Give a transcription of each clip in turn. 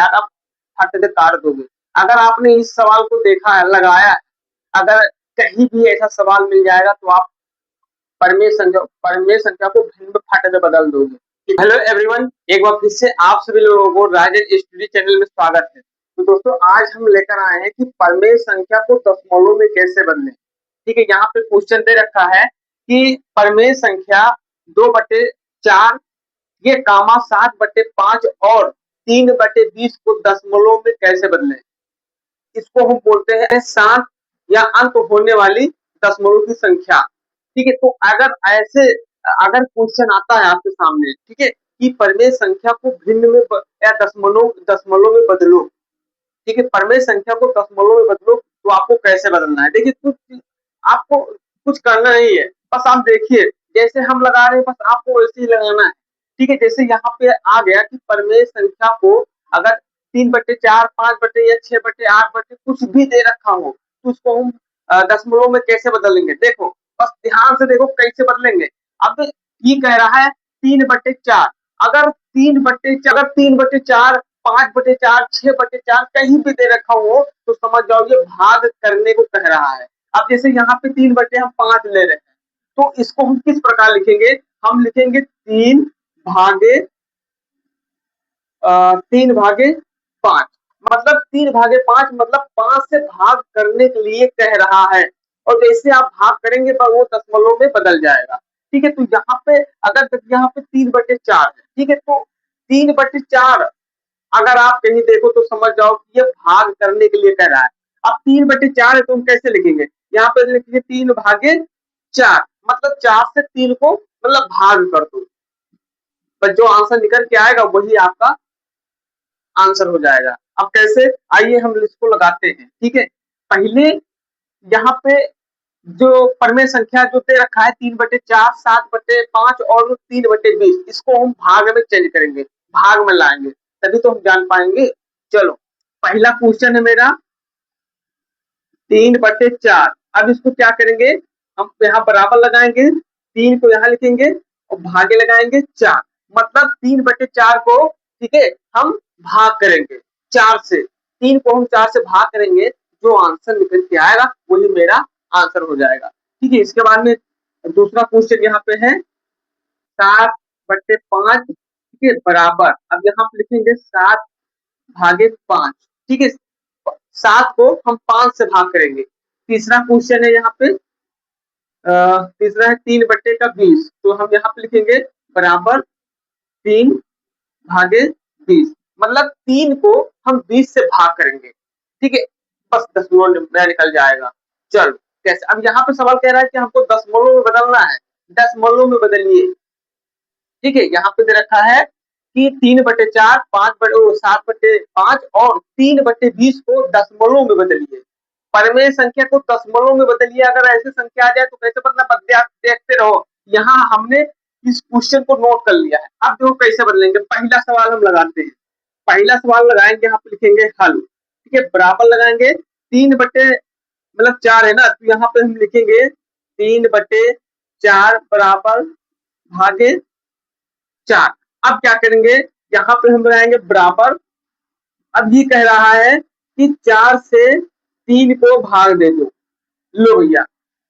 यार आप फट से काट दोगे। अगर आपने इस सवाल को देखा है, लगाया है, अगर कहीं भी ऐसा सवाल मिल जाएगा तो आप परमेय संख्या को भिन्न फट से बदल दोगे। हेलो एवरीवन, एक बार फिर से आप सभी लोगों को राजेश स्टडी चैनल में स्वागत है। तो दोस्तों आज हम लेकर आए हैं कि परमेय संख्या को दशमलव में कैसे बदलें। ठीक है, यहाँ पे क्वेश्चन दे रखा है कि परमेय संख्या 2/4 ये कामा 7/5 और 3/20 को दशमलव में कैसे बदलें। इसको हम बोलते हैं सात या अंक होने वाली दशमलव की संख्या। ठीक है, तो अगर क्वेश्चन आता है आपके सामने, ठीक है, कि परमेय संख्या को भिन्न में या दशमलव में बदलो। ठीक है, परमेय संख्या को दशमलव में बदलो तो आपको कैसे बदलना है। देखिए आपको कुछ करना नहीं है, बस आप देखिए जैसे हम लगा रहे हैं बस आपको वैसे ही लगाना है। ठीक है, जैसे यहाँ पे आ गया कि परमेय संख्या को अगर 3/4, 5 या 6/8 कुछ भी दे रखा हो तो उसको हम दशमलव में कैसे बदलेंगे। देखो बस ध्यान से देखो कैसे बदलेंगे। अब ये कह रहा है 3/4, अगर 3/4, 5/4, 6/4 कहीं भी दे रखा हो तो समझ जाओ ये भाग करने को कह रहा है। अब जैसे यहाँ पे 3/5 ले रहे हैं तो इसको हम किस प्रकार लिखेंगे। हम लिखेंगे 3/5, मतलब 3/5 मतलब 5 से भाग करने के लिए कह रहा है। और जैसे आप भाग करेंगे तो वो दशमलव में बदल जाएगा। ठीक है, तो यहाँ पे अगर यहाँ पे 3/4 है, ठीक है, तो 3/4 अगर आप कहीं देखो तो समझ जाओ कि ये भाग करने के लिए कह रहा है। अब 3/4 है तो हम कैसे लिखेंगे, यहाँ पे लिखेंगे 3/4, मतलब 4 से 3 को मतलब भाग कर दो, पर जो आंसर निकल के आएगा वही आपका आंसर हो जाएगा। अब कैसे, आइए हम इसको लगाते हैं। ठीक है, पहले यहाँ पे जो परमेय संख्या जो दे रखा है 3/4, 7/5 और 3/20, इसको हम भाग में चेंज करेंगे, भाग में लाएंगे, तभी तो हम जान पाएंगे। चलो पहला क्वेश्चन है मेरा 3/4। अब इसको क्या करेंगे, हम यहाँ बराबर लगाएंगे, 3 को यहाँ लिखेंगे और भागे लगाएंगे 4, मतलब 3/4 को, ठीक है, हम भाग करेंगे 4 से, 3 को हम 4 से भाग करेंगे, जो आंसर निकल के आएगा वही मेरा आंसर हो जाएगा। ठीक है, इसके बाद में दूसरा क्वेश्चन यहाँ पे है 7/5, ठीक है, बराबर, अब यहाँ पे लिखेंगे 7/5। ठीक है, 7 को हम 5 से भाग करेंगे। तीसरा क्वेश्चन है यहाँ पे तीसरा है 3/20, तो हम यहाँ पे लिखेंगे बराबर 3/20, मतलब 3 को हम 20 से भाग करेंगे। ठीक है, बस दशमलव में निकल जाएगा। चलो कैसे, अब यहाँ पे सवाल कह रहा है कि हमको दशमलव में बदलना है, दशमलव में बदलिए। ठीक है, यहाँ पे दे रखा है कि 3/4, 7/5 और 3/20 को दशमलव में बदलिए। परमेय संख्या को दशमलव में बदलिए। अगर ऐसी संख्या आ जाए तो कैसे बदलना, देखते रहो। यहाँ हमने इस क्वेश्चन को नोट कर लिया है। अब देखो कैसे बदलेंगे। पहला सवाल हम लगाते हैं, पहला सवाल लगाएंगे, यहाँ पे लिखेंगे हल। ठीक है, बराबर लगाएंगे 3/4 है ना, तो यहाँ पे हम लिखेंगे 3/4 बराबर भागे 4। अब क्या करेंगे, यहाँ पे हम लगाएंगे बराबर। अब ये कह रहा है कि 4 से 3 को भाग दे दो। लो भैया,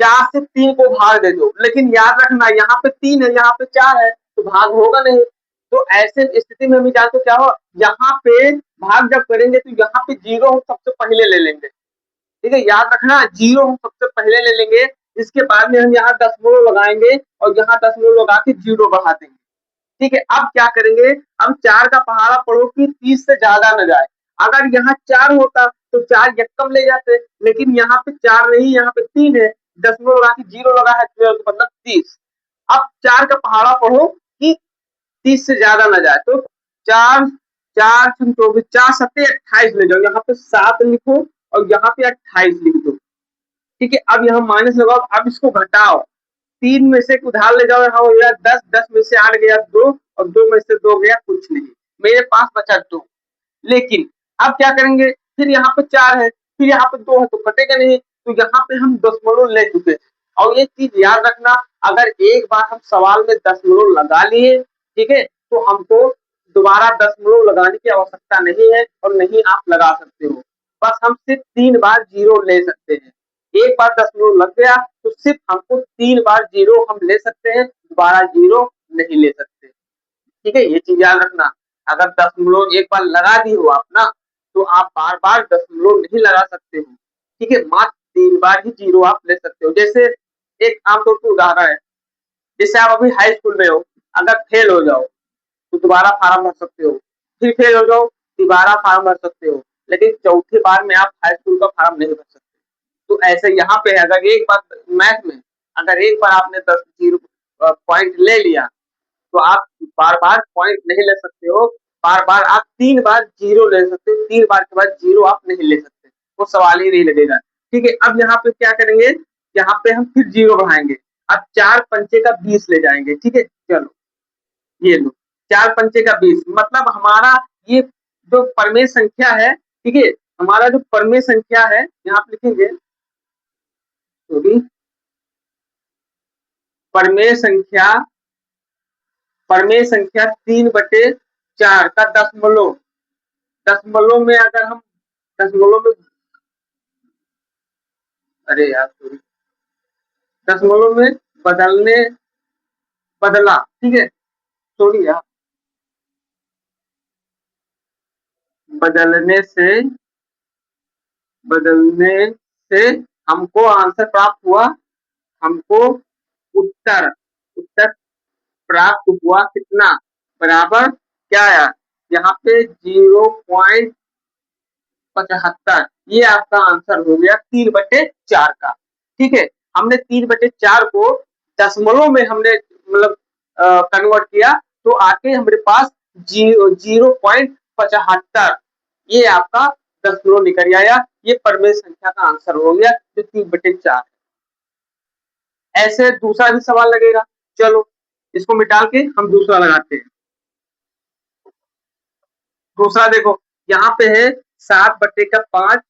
4 से 3 को भाग दे दो, लेकिन याद रखना यहाँ पे 3 है, यहाँ पे 4 है, तो भाग होगा नहीं। तो ऐसे स्थिति में हम जानते क्या हो, यहाँ पे भाग जब करेंगे तो यहाँ पे 0 हम सबसे पहले ले लेंगे। ठीक है, याद रखना 0 हम सबसे पहले ले लेंगे, इसके बाद में हम यहाँ दशमलव लगाएंगे और यहाँ दशमलव लगा के 0 बढ़ा देंगे। ठीक है, अब क्या करेंगे, अब 4 का पहाड़ा पढ़ो कि 30 से ज्यादा न जाए। अगर यहाँ 4 होता तो 4 यक्कम ले जाते, लेकिन यहाँ पे 4 नहीं, यहाँ पे 3 है, दशमलव लगा के 0 लगा है, तो मतलब 30। अब 4 का पहाड़ा पढ़ो कि 30 से ज्यादा न जाए, तो 4 4 24, 4 7 28 ले जाओ, यहाँ पे 7 लिखो और यहाँ पे 28 लिख दो। ठीक है, अब यहाँ माइनस लगाओ, अब इसको घटाओ, 3 में से उधार ले जाओ, यहाँ हो गया 10, 10 में से 8 गया 2 और 2 में से 2 गया कुछ नहीं, मेरे पास बचा 2। लेकिन अब क्या करेंगे, फिर यहाँ पे 4 है, फिर यहाँ पे 2 है, तो कटेगा नहीं, तो यहाँ पे हम दशमलव ले चुके हैं। और ये चीज याद रखना, अगर एक बार हम सवाल में दशमलव लगा लिए, ठीक है, तो हमको दोबारा दशमलव लगाने की आवश्यकता नहीं है और नहीं आप लगा सकते हो। बस हम सिर्फ 3 बार जीरो ले सकते हैं। एक बार दशमलव लग गया तो सिर्फ हमको 3 बार जीरो हम ले सकते हैं, दोबारा जीरो नहीं ले सकते। ठीक है, ये चीज याद रखना। अगर दशमलव एक बार लगा दी हो आप ना, तो आप बार बार दशमलव नहीं लगा सकते हो। ठीक है, मात्र 3 बार ही जीरो आप ले सकते हो। जैसे एक आमतौर पर उदाहरण है, जैसे आप अभी हाई स्कूल में हो, अगर फेल हो जाओ तो दोबारा फार्म भर सकते हो, फिर फेल हो जाओ दोबारा फार्म भर सकते हो, लेकिन चौथी बार में आप हाई स्कूल का फार्म नहीं भर सकते। तो ऐसे यहाँ पे अगर एक बार मैथ में अगर एक बार आपने 10 जीरो पॉइंट ले लिया, तो आप बार बार पॉइंट नहीं ले सकते हो। बार बार आप 3 बार जीरो ले सकते हो, 3 बार के बाद जीरो आप नहीं ले सकते, वो सवाल ही नहीं लगेगा। ठीक है, अब यहाँ पे क्या करेंगे, यहाँ पे हम फिर जीरो बढ़ाएंगे। अब 4 पंचे का 20 ले जाएंगे। ठीक है, चलो ये लो 4 पंचे का 20, मतलब हमारा ये जो परमेय संख्या है, ठीक है, हमारा जो परमेय संख्या है यहाँ पे लिखेंगे, तो परमेय संख्या, परमेय संख्या 3/4 का दशमलव, दशमलव में अगर हम दशमलव में, अरे यार सॉरी, दशमलव में बदलने, बदला, ठीक है, सॉरी यार, बदलने से, बदलने से हमको आंसर प्राप्त हुआ, हमको उत्तर, उत्तर प्राप्त हुआ कितना, बराबर क्या है यहाँ पे 0.75, ये आपका आंसर हो गया 3/4 का। ठीक है, हमने 3/4 को दशमलव में हमने मतलब कन्वर्ट किया, तो आके हमारे पास 0.75, ये आपका दशमलव निकल आया। ये परमेय संख्या का आंसर हो गया जो 3/4। ऐसे दूसरा भी सवाल लगेगा, चलो इसको मिटा के हम दूसरा लगाते हैं। दूसरा देखो, यहाँ पे है 7/5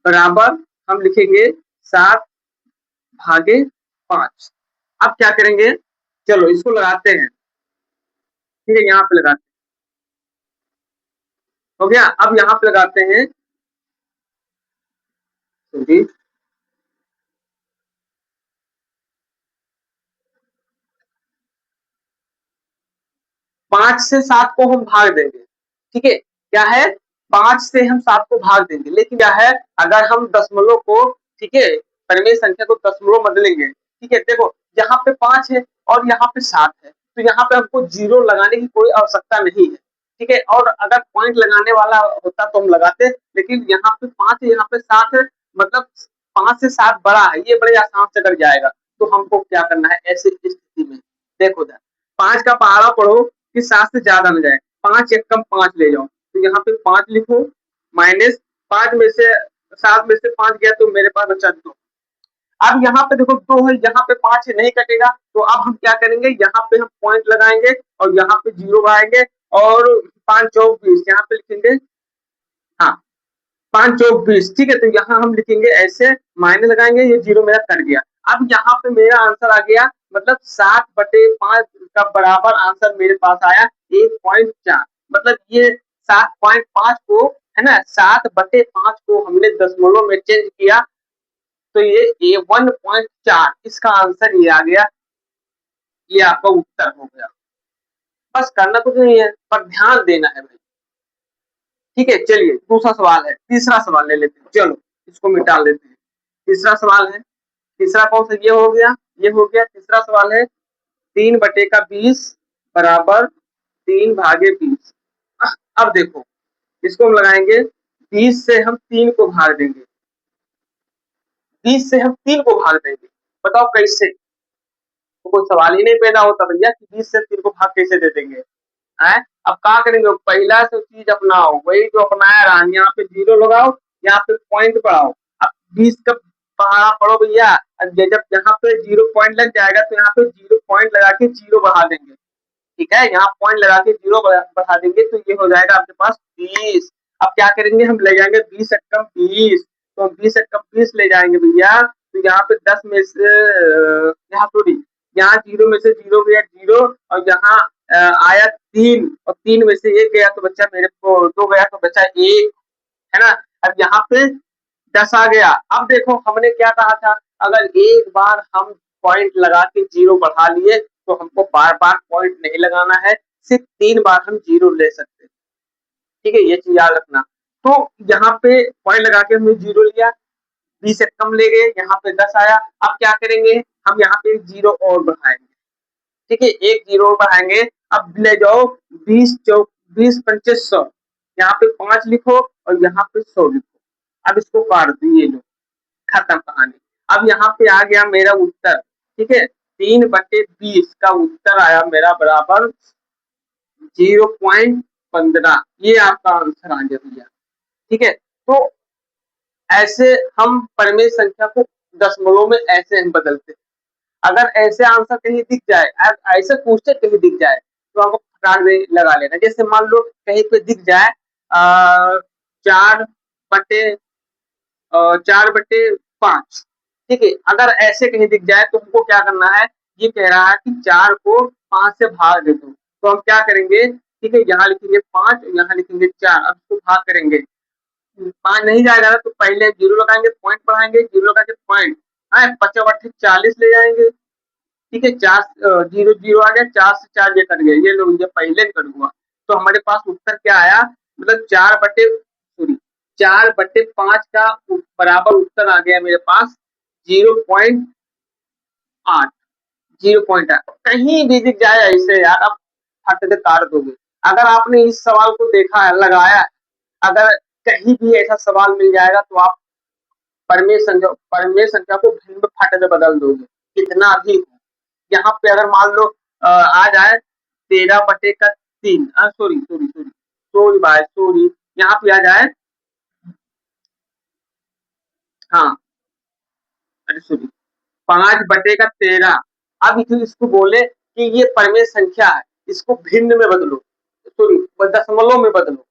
बराबर, हम लिखेंगे 7/5। अब क्या करेंगे, चलो इसको लगाते हैं। ठीक है, यहाँ पे लगाते हो गया। अब यहाँ पे लगाते हैं, तो जी 5 से 7 को हम भाग देंगे। ठीक है, क्या है, 5 से हम 7 को भाग देंगे, लेकिन क्या है, अगर हम दशमलव को, ठीक है, परिमेय संख्या को दशमलव बदलेंगे। ठीक है, देखो यहाँ पे 5 है और यहाँ पे 7 है, तो यहाँ पे हमको जीरो लगाने की कोई आवश्यकता नहीं है। ठीक है, और अगर पॉइंट लगाने वाला होता तो हम लगाते, लेकिन यहाँ पे 5 है, यहाँ पे 7 है, मतलब 5 से 7 बड़ा है, ये बड़े आसान से कट जाएगा। तो हमको क्या करना है ऐसी स्थिति में, देखो 5 का पहाड़ा पढ़ो कि 7 से ज्यादा न जाए, 5 एक कम 5 ले जाओ, तो यहाँ पे 5 लिखो, माइनस 5 में से 7 में से 5 गया तो मेरे पास बचा 2। अब यहाँ पे देखो 2 है, यहाँ पे 5 नहीं कटेगा, तो अब हम क्या करेंगे, यहाँ पे हम पॉइंट लगाएंगे और यहाँ पे जीरो बढ़ाएंगे, और 5 चौक 20 यहाँ पे लिखेंगे, हाँ 5 चौक 20। ठीक है, तो यहाँ हम लिखेंगे ऐसे, माइनस लगाएंगे, ये जीरो मेरा कट गया। अब यहाँ पे मेरा आंसर आ गया, मतलब 7/5 का बराबर आंसर मेरे पास आया 1.4। मतलब ये 7.5 को, है ना, 7/5 को हमने दशमलव में चेंज किया, तो ये 1.4 इसका आंसर ये आ गया, ये आपका उत्तर हो गया। बस करना कुछ नहीं है, पर ध्यान देना है भाई। ठीक है, चलिए दूसरा सवाल है, तीसरा सवाल ले लेते हैं, चलो इसको मिटा लेते हैं। तीसरा सवाल है, तीसरा कौन सा, ये हो गया, ये हो गया। तीसरा सवाल है 3/20 बराबर 3/20। अब देखो इसको हम लगाएंगे, 20 से हम 3 को भाग देंगे, 20 से हम 3 को भाग देंगे, बताओ कैसे। तो कोई सवाल ही नहीं पैदा होता भैया कि 20 से 3 को भाग कैसे दे देंगे है। अब क्या करेंगे, पहला से चीज अपनाओ, वही जो अपनाया रहा, यहाँ पे जीरो लगाओ, यहाँ पे पॉइंट बढ़ाओ। अब 20 का पहाड़ा पढ़ो भैया, जब यहाँ पे जीरो पॉइंट लग जाएगा तो यहाँ पे जीरो पॉइंट लगा के जीरो बढ़ा देंगे। ठीक है, यहाँ पॉइंट लगा के जीरो बढ़ा देंगे, तो ये हो जाएगा आपके पास 20। अब क्या करेंगे, हम ले जाएंगे 20 एकम 20, तो हम 20 एकम 20 ले जाएंगे भैया, तो यहाँ पे 10 में से यहाँ सॉरी, यहाँ जीरो में से जीरो गया जीरो, और यहाँ आया 3 और 3 में से 1 गया तो बच्चा मेरे को 2 गया तो बचा 1, है ना। अब यहाँ पे 10 आ गया। अब देखो हमने क्या कहा था, अगर एक बार हम पॉइंट लगा के 0 बढ़ा लिए तो हमको बार-बार पॉइंट नहीं लगाना है, सिर्फ 3 बार हम 0 ले सकते हैं। ठीक है, ये चीज याद रखना। तो यहाँ पे पॉइंट लगा के हमने 0 लिया, 20 से कम ले गए, यहाँ पे 10 आया। अब क्या करेंगे, हम यहाँ पे 0 और बढ़ाएंगे। ठीक है, एक 0 और बढ़ाएंगे। अब ले जाओ 20 पंचे 100, यहाँ पे 5 लिखो और यहाँ पे 100 लिखो। अब इसको काट दो, ये लो, खत्म कहानी। अब यहाँ पे आ गया मेरा उत्तर। ठीक है, 3/20 का उत्तर आया मेरा बराबर 0.15। ये आपका आंसर आ गया भैया। ठीक है, तो ऐसे हम परिमेय संख्या को दशमलव में ऐसे हम बदलते हैं। अगर ऐसे आंसर कहीं दिख जाए, ऐसे क्वेश्चन कहीं दिख जाए तो आपको फटाक से लगा लेना। जैसे मान लो कहीं पे दिख जाए 4/5। ठीक है, अगर ऐसे कहीं दिख जाए तो हमको क्या करना है, ये कह रहा है कि 4 को 5 से भाग दे दो, तो हम क्या करेंगे, ठीक है, यहाँ लिखेंगे 5 और यहाँ लिखेंगे 4। अब इसको भाग करेंगे, 5 नहीं जाएगा तो पहले 0 लगाएंगे, पॉइंट बढ़ाएंगे, 0 लगा के पॉइंट, 5/40 ले जाएंगे। ठीक है, 4 0 0 आ गया, 4 से 4 ये कट गया, ये लो, ये पहले कट हुआ। तो हमारे पास उत्तर क्या आया, मतलब 4/5 का बराबर उत्तर आ गया मेरे पास 0.8। 0.8 कहीं भी दिख जाए ऐसे यार, आप फट से काट दोगे। अगर आपने इस सवाल को देखा है, लगाया, अगर कहीं भी ऐसा सवाल मिल जाएगा तो आप परिमेय संख्या को भिन्न में फट से बदल दोगे, कितना भी हो। यहाँ पे अगर मान लो आ जाए 13/3, सॉरी सॉरी सॉरी सॉरी भाई सॉरी, यहाँ पे आ जाए, हाँ अरे सॉरी, 5/13। अब इसको बोले कि ये परिमेय संख्या है, इसको भिन्न में बदलो, सॉरी दशमलव में बदलो,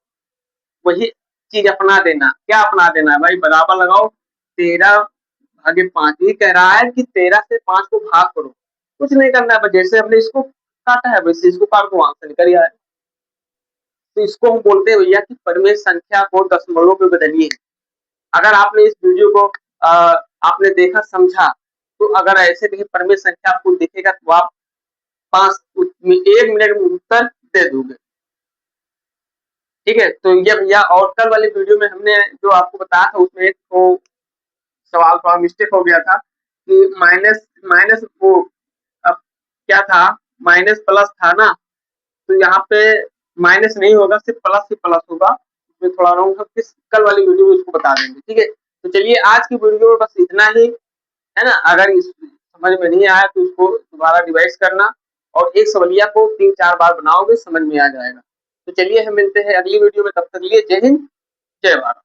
वही चीज अपना देना। क्या अपना देना है भाई, बराबर लगाओ 13/5। ये कह रहा है कि 13 से 5 को भाग करो, कुछ नहीं करना है, जैसे हमने इसको काटा है वैसे इसको काट दो, आंसर निकल आए। तो इसको हम बोलते हैं भैया कि परिमेय संख्या को दशमलव में बदलिए। अगर आपने इस वीडियो को आपने देखा, समझा, तो अगर ऐसे कहीं परिमेय संख्या आपको दिखेगा तो आप 1 मिनट में उत्तर दे दोगे। ठीक है, तो ये भैया, और कल वाले वीडियो में हमने जो आपको बताया था उसमें एक तो सवाल थोड़ा मिस्टेक हो गया था कि माइनस माइनस वो, अब क्या था, माइनस प्लस था ना, तो यहाँ पे माइनस नहीं होगा, सिर्फ प्लस ही प्लस होगा। उसमें थोड़ा रॉन्ग था, किस कल वाली वीडियो में इसको बता देंगे। ठीक है, तो चलिए आज की वीडियो में बस इतना ही, है ना। अगर इस समझ में नहीं आया तो इसको दोबारा रिवाइज करना और एक सवालिया को 3-4 बार बनाओगे, समझ में आ जाएगा। तो चलिए हम मिलते हैं अगली वीडियो में, तब तक के लिए जय हिंद, जय भारत।